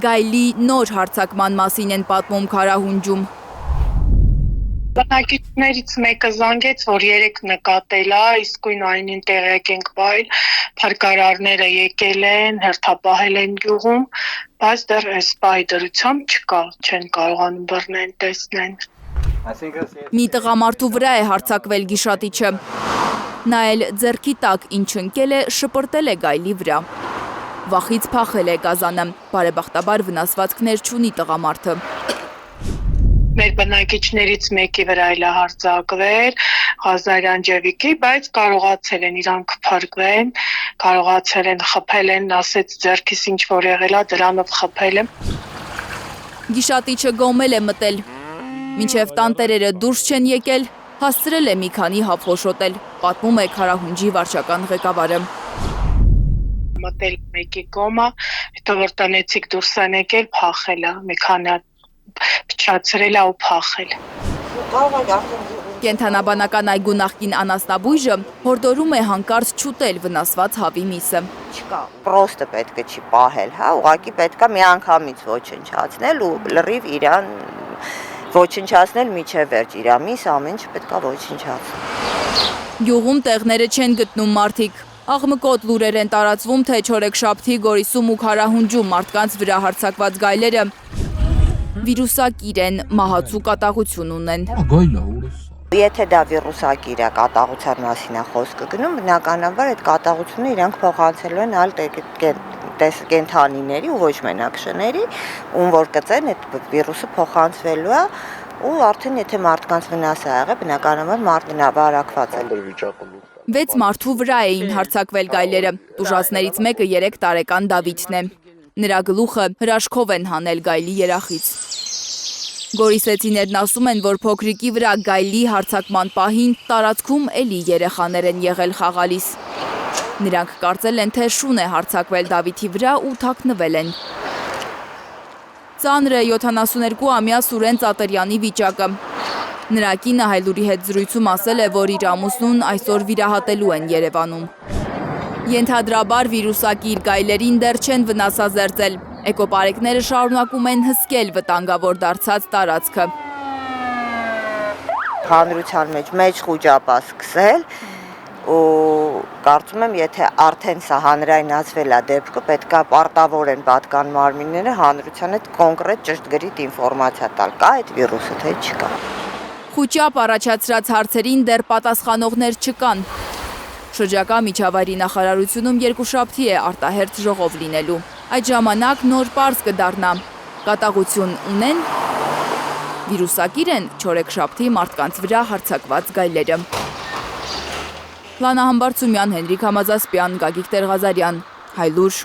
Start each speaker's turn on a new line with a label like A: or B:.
A: Գայլի նոր հարձակման մասին են պատմում Քարահունջում։
B: Բնակիչներից մեկը զանգեց, որ 3 նկատել է, իսկույն այնին տեղյակ ենք պահել, փրկարարները եկել են, հերթապահել են գյուղում, բայց դեռ այս պահի դրությամբ չկա, չեն կարողանում բռնեն, տեսնեն։
A: Մի տղամարդու վրա է հարձակվել գիշատիչը։ Նա էլ ձեռքի տակ ինչ ընկել է, շպրտել է գայլի վրա։ Վախից փախել է գազանը, բարեբախտաբար վնասվածքներ չունի տղամարդը։
B: Մեր բնակիչներից մեկի վրա էլ հարձակվել, Ղազարյան Ջևիկի, բայց կարողացել են իրանք փրկվեն, կարողացել են խփել են, ասեց ձեռքիս ինչ որ եղել է, դրանով խփել եմ։
A: Գիշատիչը գոմել է մտել, մինչև տանտերերը դուրս չեն եկել, հասցրել է մի քանի հապ հոշոտել, պատմում է Քարահունջի վարչական ղեկավարը։
B: Մտել մեկի կոմա, հետո որ տնեցիք դուրս են եկել, փախել է, մի քանի փչացրել է ու փախել։
A: Կենթանաբանական այգու նախկին անասնաբույժը հորդորում է հանկարծ չուտել վնասված հավի միսը։
C: Չկա, պրոստը պետք է չի պահել, հա, ուղղակի պետք է միանգամից ոչնչացնել ու լրիվ իրան ոչնչացնել միջև վերջ, իրա միս ամեն ինչ պետք է ոչնչացնել։
A: Գյուղում տեղները չեն գտնում մարդիկ։ Աղմկոտ լուրեր են տարածվում, թե չորեքշաբթի Գորիսում ու Քարահունջում մարդկանց վրա հարձակված գայլերը վիրուսակիր են, մահացու կատաղություն ունեն։
C: Եթե դա վիրուսակիր է, կատաղության մասին է խոսքը գնում, բնականաբար այդ կատաղությունը իրանք փոխանցելու են այլ կենդանիների ու ոչ մենակ շների, ում որ կծեն այդ վիրուսը փոխանցվելու է ու արդեն եթե մարդկանց վնաս է եղել, բնականաբար մարդն ավարակված է։
A: 6 մարդու վրա էին հարձակվել գայլերը, տուժածներից մեկը 3 տարեկան Դավիթն է։ Նրա գլուխը հրաշքով են հանել գայլի երախից։ Գորիսեցիներն ասում են, որ փոքրիկի վրա գայլի հարձակման պահին տարածքում էլի երեխաներ են եղել խաղալիս։ Նրանք կարծել են, թե շուն է հարձակվել Դավիթի վրա ու թաքնվել են։ Ծանր է 72-ամյա Սուրեն Ծատրյանի վիճակը։ Նրա կինը Հայլուրի հետ զրույցում ասել է, որ իր ամուսնուն այսօր վիրահատելու են Երևանում։ Ենթադրաբար վիրուսակիր գայլերին դեռ չեն վնասազերծել։ Էկոպարեկները շարունակում են հսկել վտանգավոր դարձած տարածքը։
C: Հանրության մեջ խուճապա սկսել ու կարծում եմ, եթե արդեն սա հանրայնացվել է դեպքը, պետք է պարտավոր են պատկան մարմինները հանրության հետ կոնկրետ ճշտգրիտ ինֆորմացիա տալ, կա այդ վիրուսը, թե չկա։
A: Խուճապ առաջացրած հարցերին դեռ պատասխանողներ չկան։ Շրջակա միջավայրի նախարարությունում երկուշաբթի է արտահերթ ժողով լինելու։ Այդ ժամանակ նոր պարզ կդառնա։ Կատաղություն ունեն, վիրուսակիր են չորեքշաբթի մարդկանց վրա հարձակված գայլերը։ Լանա Համբարձումյան, Հենրիկ Համազասպյան, Գագիկ Տեր-Ղազարյան, Հայլուր։